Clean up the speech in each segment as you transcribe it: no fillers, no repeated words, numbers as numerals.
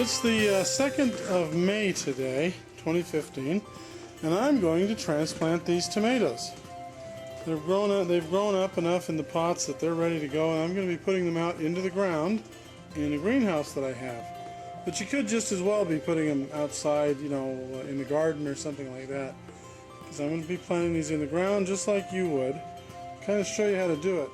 It's the 2nd of May today, 2015, and I'm going to transplant these tomatoes. They've grown up enough in the pots that they're ready to go, and I'm going to be putting them out into the ground in a greenhouse that I have. But you could just as well be putting them outside, you know, in the garden or something like that. Because I'm going to be planting these in the ground just like you would. Kind of show you how to do it.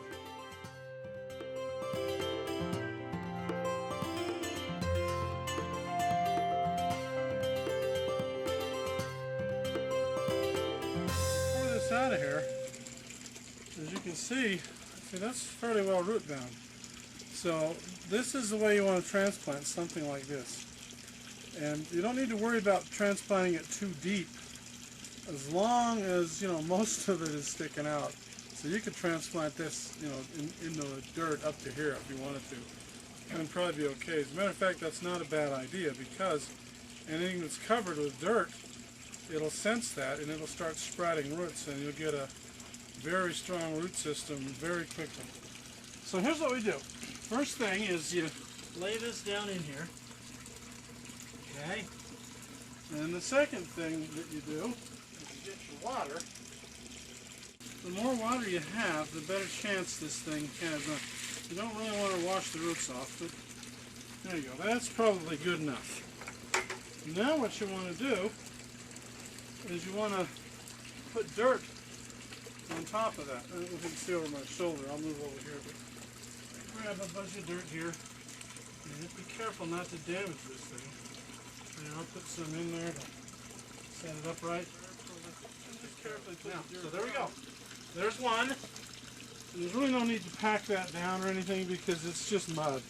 Out of here, as you can see that's fairly well root bound. So this is the way you want to transplant something like this, and you don't need to worry about transplanting it too deep, as long as most of it is sticking out. So you could transplant this in the dirt up to here if you wanted to, and it'd probably be okay. As a matter of fact, that's not a bad idea, because anything that's covered with dirt, it'll sense that and it'll start sprouting roots, and you'll get a very strong root system very quickly. So here's what we do. First thing is you lay this down in here. Okay. And the second thing that you do is you get your water. The more water you have, the better chance this thing has. You don't really want to wash the roots off, but there you go. That's probably good enough. Now what you want to do is you want to put dirt on top of that. I don't know if you can see over my shoulder. I'll move over here. But grab a bunch of dirt here. And just be careful not to damage this thing. And I'll put some in there to set it up right. Just carefully put the dirt. So there we go. There's one. And there's really no need to pack that down or anything, because it's just mud.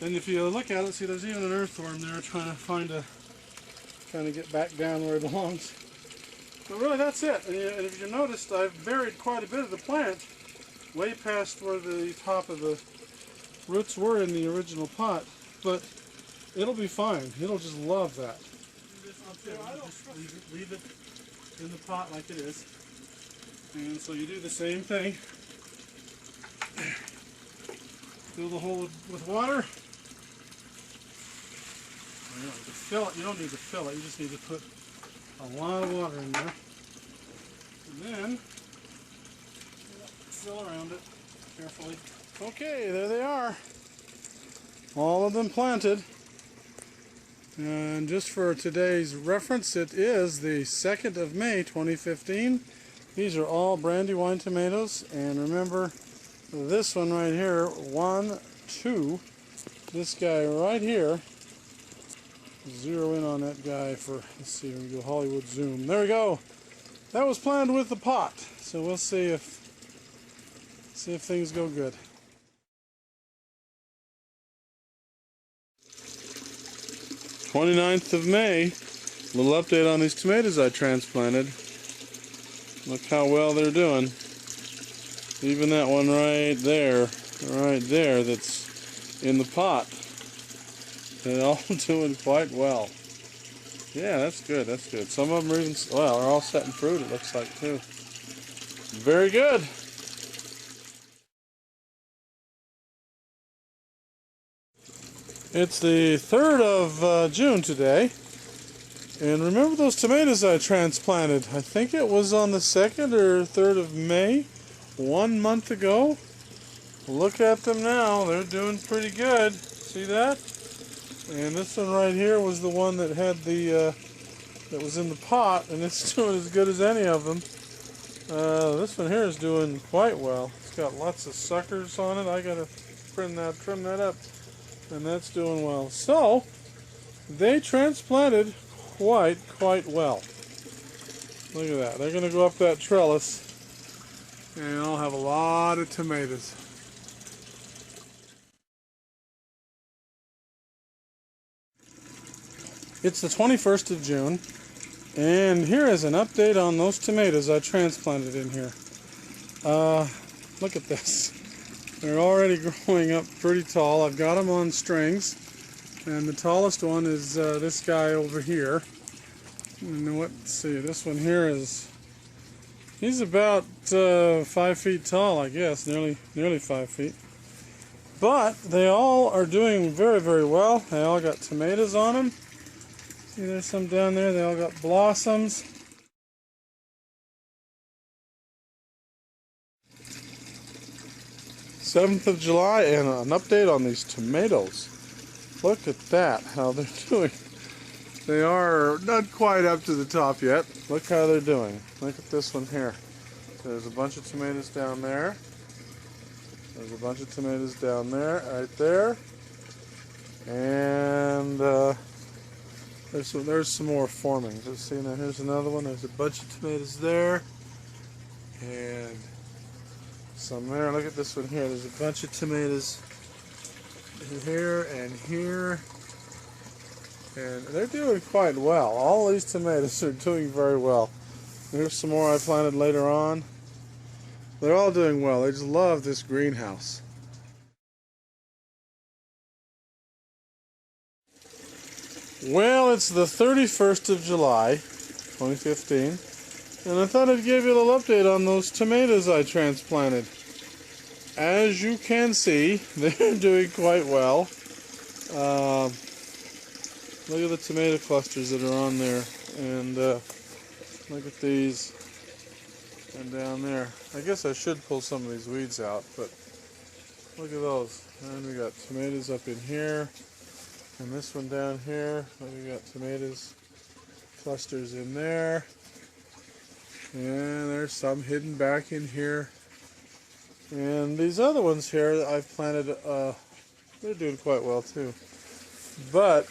And if you look at it, see there's even an earthworm there trying to get back down where it belongs. But really that's it. And if you noticed, I've buried quite a bit of the plant way past where the top of the roots were in the original pot. But it'll be fine. It'll just love that. Just leave it in the pot like it is. And so you do the same thing. Fill the hole with water. You don't need to fill it, you just need to put a lot of water in there. And then fill around it carefully. Okay, there they are. All of them planted. And just for today's reference, it is the 2nd of May 2015. These are all Brandywine tomatoes. And remember, this one right here, 1, 2, this guy right here. Zero in on that guy for, let's see, we go Hollywood zoom. There we go. That was planted with the pot. So we'll see if things go good. 29th of May. Little update on these tomatoes I transplanted. Look how well they're doing. Even that one right there that's in the pot. They're all doing quite well. Yeah, that's good, that's good. Some of them are even, well, are all setting fruit, it looks like, too. Very good. It's the 3rd of June today. And remember those tomatoes I transplanted? I think it was on the 2nd or 3rd of May, 1 month ago. Look at them now, they're doing pretty good. See that? And this one right here was the one that had that was in the pot, and it's doing as good as any of them. This one here is doing quite well. It's got lots of suckers on it. I gotta trim that up, and that's doing well. So they transplanted quite well. Look at that. They're gonna go up that trellis, and I'll have a lot of tomatoes. It's the 21st of June, and here is an update on those tomatoes I transplanted in here. Look at this. They're already growing up pretty tall. I've got them on strings, and the tallest one is this guy over here. And let's see, this one here he's about 5 feet tall, I guess, nearly 5 feet. But they all are doing very, very well. They all got tomatoes on them. See, there's some down there. They all got blossoms. '7th of July, and an update on these tomatoes. Look at that, how they're doing. They are not quite up to the top yet. Look how they're doing. Look at this one here. There's a bunch of tomatoes down there. There's a bunch of tomatoes down there, right there. And there's some more forming. Let's see, now here's another one. There's a bunch of tomatoes there. And some there. Look at this one here. There's a bunch of tomatoes here and here. And they're doing quite well. All these tomatoes are doing very well. Here's some more I planted later on. They're all doing well. They just love this greenhouse. Well, it's the 31st of July, 2015, and I thought I'd give you a little update on those tomatoes I transplanted. As you can see, they're doing quite well. Look at the tomato clusters that are on there, and look at these, and down there. I guess I should pull some of these weeds out, but look at those. And we got tomatoes up in here, and this one down here. We got tomatoes clusters in there, and there's some hidden back in here. And these other ones here that I've planted, they're doing quite well too. But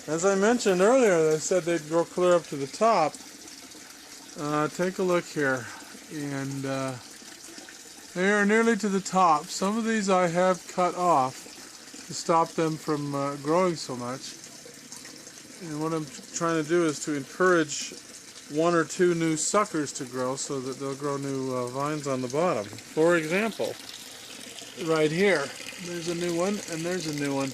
as I mentioned earlier, they said they'd grow clear up to the top. Take a look here, and they are nearly to the top. Some of these I have cut off to stop them from growing so much. And what I'm trying to do is to encourage one or two new suckers to grow so that they'll grow new vines on the bottom. For example, right here, there's a new one, and there's a new one.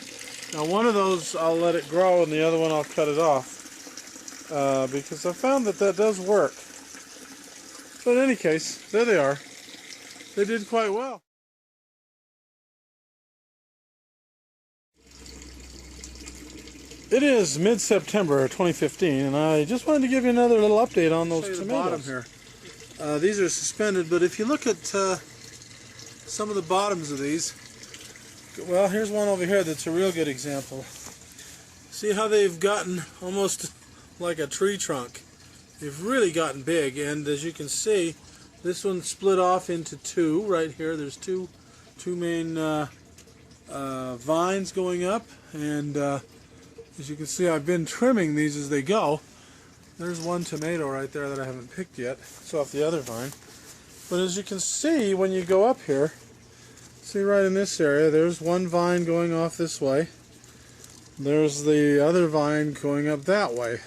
Now one of those I'll let it grow, and the other one I'll cut it off, because I found that that does work. But in any case, there they are. They did quite well. It is mid-September 2015, and I just wanted to give you another little update on those tomatoes. Bottom here. These are suspended, but if you look at some of the bottoms of these, well, here's one over here that's a real good example. See how they've gotten almost like a tree trunk. They've really gotten big, and as you can see, this one split off into two right here. There's two main vines going up, and as you can see, I've been trimming these as they go. There's one tomato right there that I haven't picked yet. It's off the other vine. But as you can see, when you go up here, see right in this area, there's one vine going off this way. There's the other vine going up that way.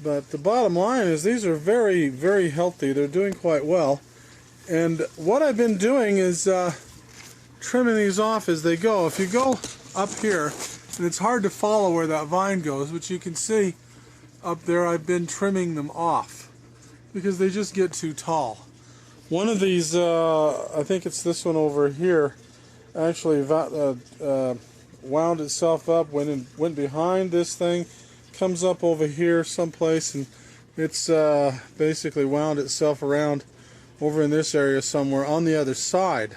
But the bottom line is these are very, very healthy. They're doing quite well. And what I've been doing is trimming these off as they go. If you go up here, and it's hard to follow where that vine goes, but you can see up there I've been trimming them off because they just get too tall. One of these, I think it's this one over here, actually wound itself up, went behind this thing, comes up over here someplace, and it's basically wound itself around over in this area somewhere on the other side.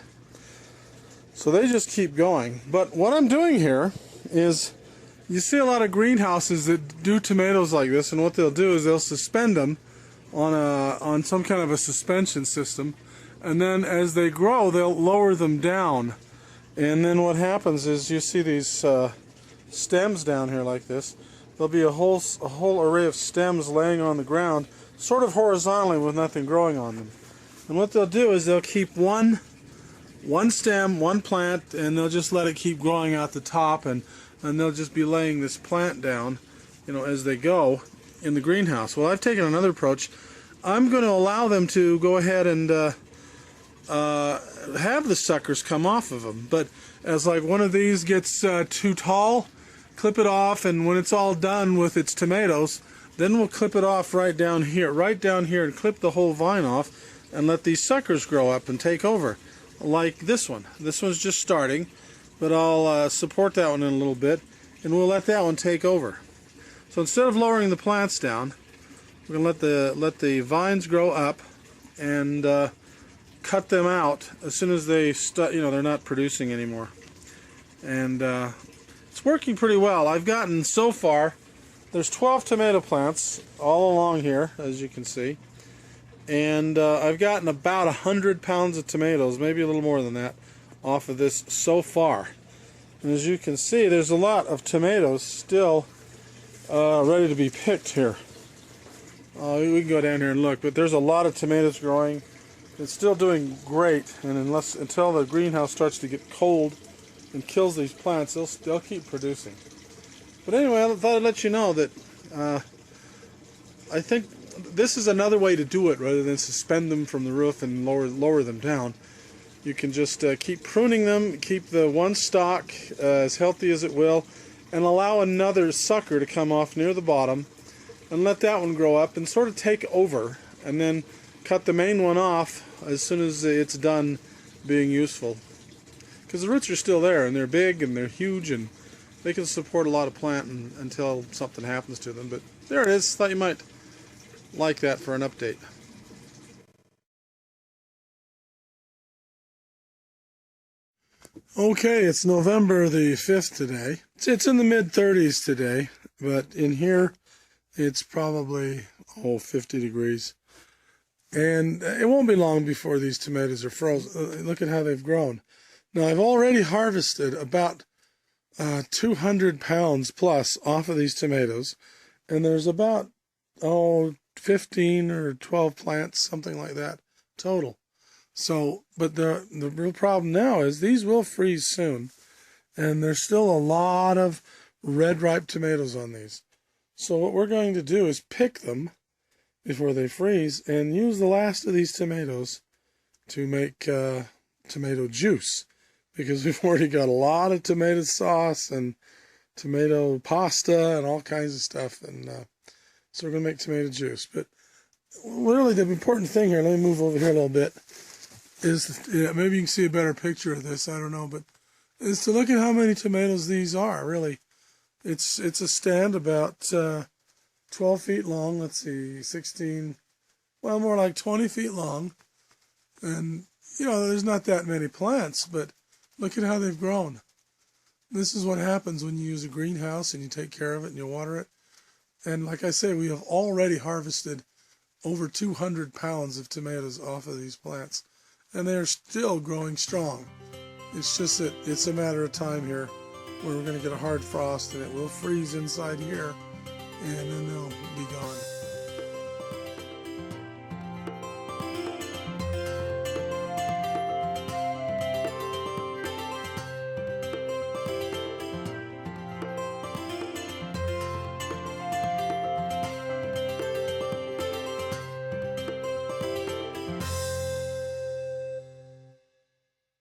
So they just keep going. But what I'm doing here is, you see a lot of greenhouses that do tomatoes like this, and what they'll do is they'll suspend them on some kind of a suspension system, and then as they grow they'll lower them down, and then what happens is you see these stems down here like this. There'll be a whole array of stems laying on the ground, sort of horizontally with nothing growing on them. And what they'll do is they'll keep one stem, one plant, and they'll just let it keep growing out the top, and they'll just be laying this plant down, you know, as they go in the greenhouse. Well, I've taken another approach. I'm going to allow them to go ahead and have the suckers come off of them. But as like one of these gets too tall, clip it off, and when it's all done with its tomatoes, then we'll clip it off right down here, and clip the whole vine off. and let these suckers grow up and take over, like this one. This one's just starting, but I'll support that one in a little bit, and we'll let that one take over. So instead of lowering the plants down, we're going to let the vines grow up and cut them out as soon as they they're not producing anymore. And it's working pretty well. I've gotten so far, there's 12 tomato plants all along here, as you can see, and I've gotten about 100 pounds of tomatoes, maybe a little more than that, off of this so far. And as you can see, there's a lot of tomatoes still ready to be picked here. We can go down here and look, but there's a lot of tomatoes growing. It's still doing great, and until the greenhouse starts to get cold and kills these plants, they'll keep producing. But anyway, I thought I'd let you know that I think this is another way to do it rather than suspend them from the roof and lower them down. You can just keep pruning them, keep the one stalk as healthy as it will, and allow another sucker to come off near the bottom and let that one grow up and sort of take over, and then cut the main one off as soon as it's done being useful. Because the roots are still there, and they're big and they're huge, and they can support a lot of plant until something happens to them. But there it is. Thought you might like that for an update. Okay, it's November the 5th today. It's in the mid-30s today, but in here it's probably 50 degrees. And it won't be long before these tomatoes are frozen. Look at how they've grown. Now, I've already harvested about 200 pounds plus off of these tomatoes, and there's about 15 or 12 plants, something like that, total. So, but the real problem now is these will freeze soon, and there's still a lot of red ripe tomatoes on these. So what we're going to do is pick them before they freeze and use the last of these tomatoes to make tomato juice, because we've already got a lot of tomato sauce and tomato pasta and all kinds of stuff, and so we're going to make tomato juice. But really the important thing here, let me move over here a little bit, is maybe you can see a better picture of this, I don't know, but is to look at how many tomatoes these are. Really, it's a stand about 12 feet long, let's see, 16, well, more like 20 feet long, and there's not that many plants, but look at how they've grown. This is what happens when you use a greenhouse and you take care of it and you water it. And like I say, we have already harvested over 200 pounds of tomatoes off of these plants, and they're still growing strong. It's just that it's a matter of time here where we're going to get a hard frost and it will freeze inside here, and then they'll be gone.